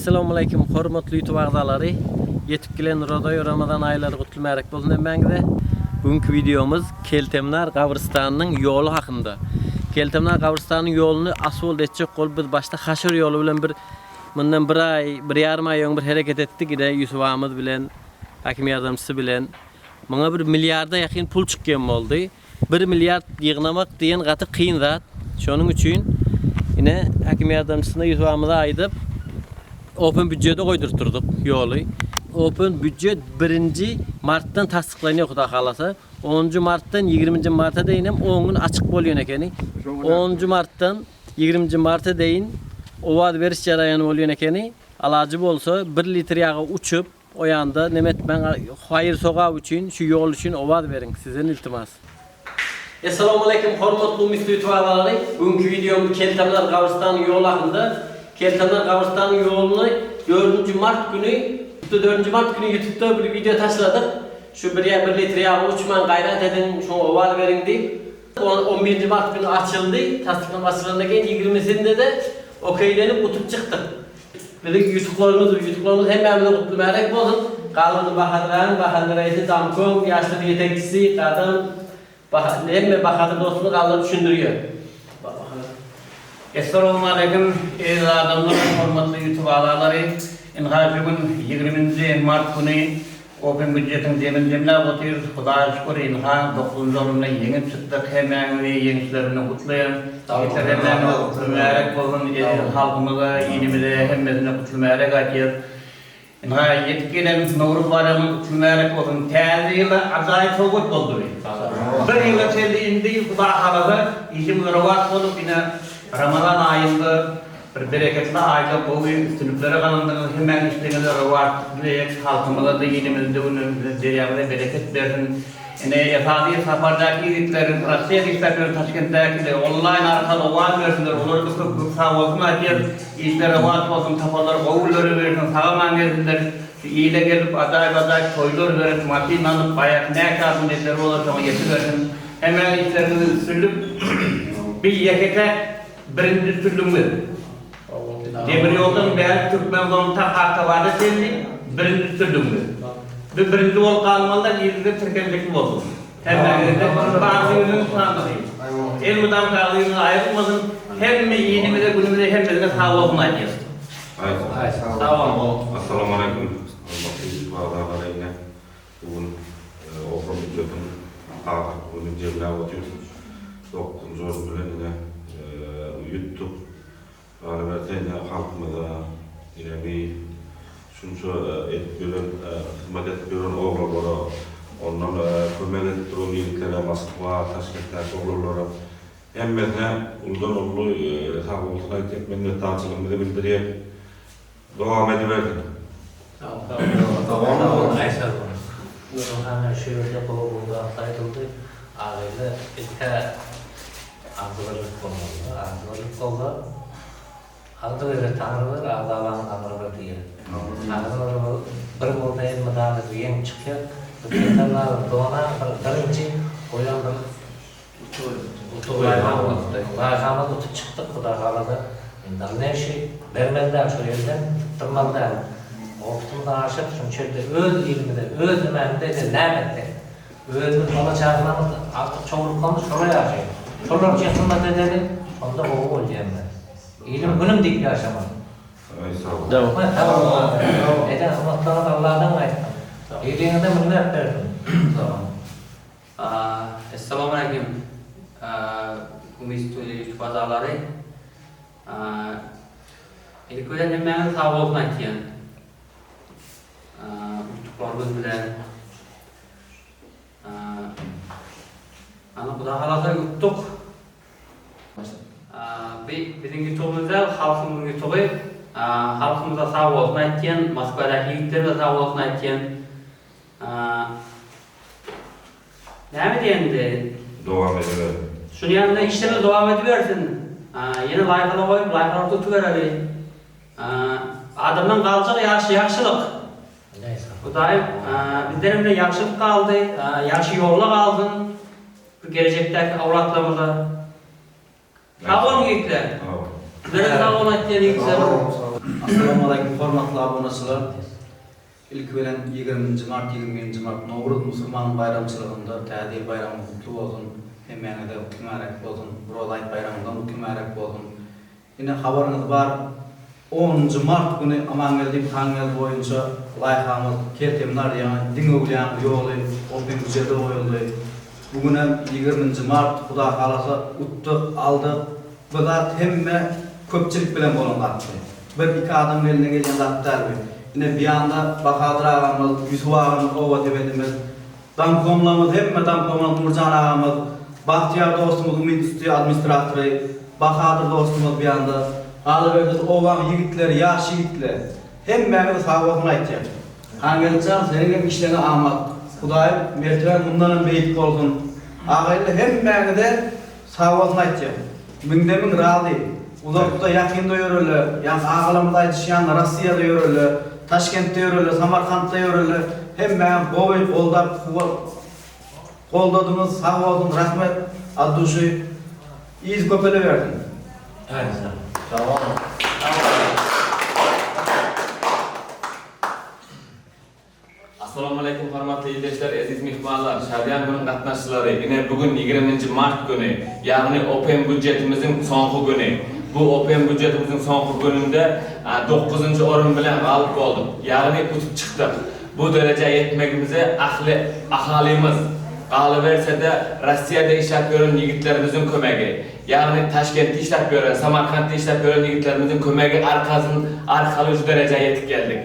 Assalamualaikum hormatly YouTube ağzalary. Yetip gelen Ramazan aylary gutulmarak bolsun demengide. Bugünkü videomuz Keltemnar Gabristanynyň ýolu hakynda. Keltemnar Gabristanynyň ýolunu asfalt etjek bolup biz başda haşır ýolu bilen mundan bir ay, bir ýarym ay öňe bir hereket etdik ide Yusuf Ahmad bilen, hakim ýardamçysy bilen. Maňa 1 milliarda ýakyn pul çykkan boldy. 1 milliard ýygnamak diýen gaty kyn zat. Şonuň üçin ine hakim ýardamçysyna Yusuf Ahmada aýdyp open büdjede goýdurturduk ýoly. Open büdjet 1 martdan tasdiklanýar Huda halasa. 10 martdan 20 marta deýinem 10 gün açyk bolýan ekeni. 10 martdan 20 marta deýin owad beriş jaraýany bolýan ekeni. Alajy bolsa 1 litr ýaga uçup o ýanda nemetmen haýyr sogap üçin şu ýol üçin owad beriň sizden iltimas. Assalamu alaykum hormatly müslümanlar. Bugünkü videomda Keltemnar Gabristanynyň ýolu hakynda. Keltemnar Gabristanynyň ýolunu 4 mart günü 4 mart günü YouTube'da bir video taşladık. Şu 1 litr ýaga uçman gayret edin, şu owal beriň diýip 11 mart günü açyldy. Tasdiklanmasyna keyin 20'sinde de okeylenip utup çykdyk. Bizim YouTube'larımız hemmemize gutulmarak bolsun. Galyny Bahadır aýdy, Damkom, ýaşly ýetekçisi, kadın hemme Bahadır dostunu galyny düşündürýär. Assalamu alaykum ey adamlar, hormatly YouTube ağalary. Bugün 20 Mart günü Open Budjet'in deminde otyr. Hudaýa şükür inha 9-njy ýylyna ýeňip çykdyk. Hemme ýeňişlerini gutlaýan. Hemme gutulmarak bolsun halkymyza, ýenimize hemmesine gutulmarak aýdýar. Inha ýetgelen Nowruz bayramyny gutulmarak bolsun. Täze ýyly ajaýyp soňgut boldy. Bir ýyla çeldiğinde Huda halada işim rawat bolup ine Ramazan ayında bir bereketli ayda bu üstünlüklere kalanlarının hemen işlerinde rawat dileyek halkımıza da ýenimizde bunu derýagda bereket bersin. Ine efadi safardaki ýigitlerin Russiýa ýigitlerini Taşkentdäki online arkaly owad bersinler. Olar köp sag bolsun aýdýar. Işler rawat bolsun, tapalar gowullary bersin, sagaman gelsinler. İyle gelip aday toylar verip makinanyp baýak näçe etler bolar şoňa ýetibersin. Hemen işlerini sürüp bir ýekete birinci türlüğü. Demir yoldan bäri Türkmen zonu taqa wada seldi birinci türlüğü. Birinci ol kalmalar ýerde tirkenlik boldu. Hemmede bazılarının sanady. Elmudan galyny aýrylmasyn, hemme ýenimize günümizde hemmesine sag bolsun aýdýar. Assalamu alaykum. Hormatly bugün Open Budjet'in günü jemlä otýar. 9-njy bilen YouTube albatta halkymyza ýene bir şunça etip bilen hyzmat etip bilen ogullara ondan kömek etip duran ýigitlerle Moskwa, Taşkentdäki ogullara hemmesine uldan ully sag bolsun aýdyp minnetdarçylygymyzy bildirýär. Dowam ediberdim. Tamam. Nurhan şeýle bolupda aýdyldy. Aýda ilka agdyryk boldy. Agdyryk tanrylar, agdalan tanrylar diýer. Agdyryk bir boldaýan mydany ýeň çykýar. Keltemnar dona birinji oýandyk. Baýrama tutup çykdyk Huda halada. Näşe bermezler şu ýerden, tırmallar. Oqtumdan aşyp şunçerde öz ilimide, öz nimende nämetde. Özüň bala çağırmamız artık çoğunluklandı şuraya yaşayın. Şolar hizmet edelim, onda oğul bolýarlar. İlim günüm diýip ýaşamak. Tamam. Eden hizmetleri Allah'dan aýtdym. Ýeňinde minnat berdim. Tamam. Assalamu alaykum. Umistuli bazalary. İlk ölen hemmemiz sag bolsun aýtýan. Tutlarımız bilen ana Huda halasa yuttuk. Bizim YouTube'umuzda halkımızın YouTube'u halkımıza sag bolsun aýtýan, Moskvadaky ýigitlerge sag bolsun aýtýan. Näme diýendi? Dowam ediber. Şunun ýanynda işlerimiz dowam edibersin. Ýene laýkala goýup, laýkala tutup bereli. Adamdan galjak ýaşylyk. Hudaýym bizden bilen ýaşylyk galdy, ýaşy ýolga galdyn. Bu gelecekdäki awlatlarymyza. Sag bolun ýigitler. Sizlere sag bolun aýtýan ýigitler. Assalamu alaykum hormatly abonaçylar. İlk bilen 20 mart 21 mart Nowruz musulman bayramçılığında tädil bayramı kutlu bolsun. Hemmeňe mübarek bolsun. Rolayt bayramından mübarek bolsun. Ine habarınız var. 10 mart günü Amangel Hangel boyunca layhamız Keltemler ýa-ni diňe ýoly open güzelde goýuldy. Bugün 20 mart Huda halasa uttuk aldık. Bu da hemme köpçilik bilen bolan gatdy. Bir iki adam eline gelýän zatlar bu. Ine bir anda Bahadır ağamız, Yusuf ağamız, Ova tebedimiz, Damkomlamız, hemme Damkomlamız, Nurcan ağamız, Bahtiyar dostumuz, Ümit Üstü administratörü, Bahadır dostumuz bir anda, Alıverdiz, Ova'nın yigitleri, yaş yigitler, hemmemiz sağ olsun aytýar. Hangelcan senin işlerini almak, Hudaýym merteben bundan beyit bolsun. Ağaýly hemmemiz de sağ olsun aytýar. Müňdemin razy. Uzakda yakında yörüler, yani ağlamda aytışan Russiýada yörüler, Taşkentde yörüler, Samarkandda yörüler. Hemme gowy goldadınız, sağ olun, rahmet. Adduşy iýiz köpele berdin. Evet. Tamam. Assalamu alaykum hormatly ýerleşler, aziz mehmanlar, Şadiýan günüň gatnaşçylary. Ine bugün 20 mart günü, ýagny Open budjetimiziň soňky günü. Bu Open budjetimiziň soňky gününde 9-njy orun bilen galyp boldyk. Ýagny utup çykdyk. Bu derejä ýetmegimize ahalimiz galyberse-de Russiýada işläp ýören ýigitlerimiziň kömegi, ýagny Taşkentde işläp ýören, Samarkandda işläp ýören ýigitlerimizin kömegi arkaly şu derejä ýetip geldik.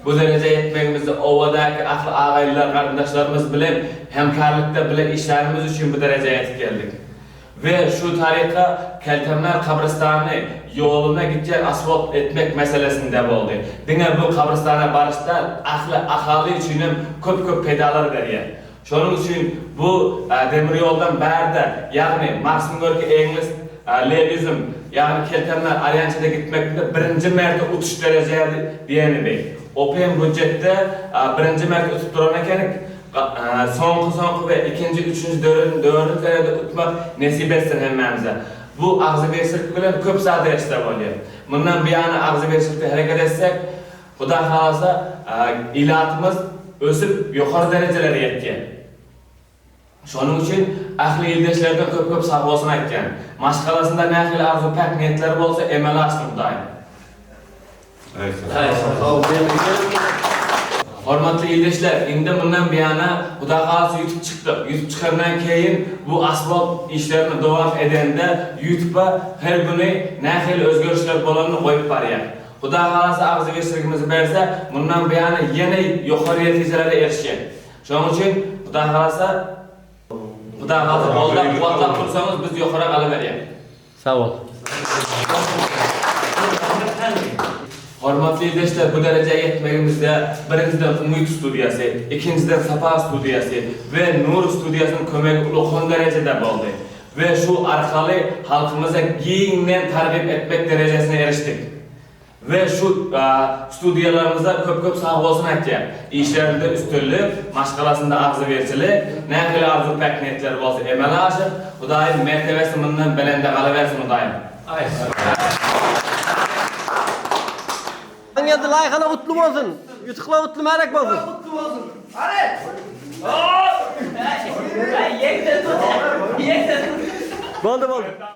Bu derece yetmegimizde Ova'daki ahli ağaylar, kardeşlerimiz bilen hemkarlıkta bilen işlerimiz için bu derece yetip geldik. Ve şu tarika Keltemler kabristanı yoluna gidecek asfalt etmek meselesinde oldu. Dine bu kabristana barışta ahali için köp pedalar veriyor. Şunun için bu demir yoldan berde, yani Marx'ın görki Engels, Leninizm, yani Keltemler Alyansı'da gitmekte birinci merte utuş dereceye diyeni bey. Open budjette birinci merte utup duran ekenik, soňky ve ikinci, üçüncü, dördüncü derede utmak nesip etsin hemmemize. Bu agzy berişlik bilen köp zat derejede bolýar. Mundan bir yana agzy berişlikde hereket etsek, Huda halasa ilatymyz ösüp ýokary derejelere ýetken. Şonun için ahli ýerleşlerden köp sag bolsun aýtgan. Maşgalasynda nähili arzu pek niyetleri bolsa emel açdyk Hudaýym. Hormatly ýerleşler, indi mundan bir yana Huda halasa ýutup çykdyk. Ýutup çykandan keyin bu asfalt işlerini dowam edende YouTube'a her güni nähili özgörüşler bolanyny goýup barýar. Huda halasa agzy berişligimizi berse, mundan bir yana ýene ýokary netijelere erişýär. Şonuň üçin Huda halasa oldaq quvvatlap tursanız biz ýokary galyberýär. Sağ ol. Hormatly ýerleşler, bu derejeye ýetmegimizde birinciden Umyt studiýasy, ikinciden Sapa studiýasy we Nur studiýasynyň kömegi ulkan derejede boldy. Ve şu arkaly halkymyza giňden targip etmek derejesine erişdik. Ve şu studiyalarımızda köp sağ bolsun aýtýar. İşlerinde üstünlük, maşgalasynda agzy berçilik, nähili arzu pek niyetleri bolsa emel aşyk, Hudaýym mertebesi mundan belende galabersin Hudaýym. Geldi layıkana kutlu bolsun. Yutukla kutlu merek bolsun. Kutlu olsun. Hadi. Boldu.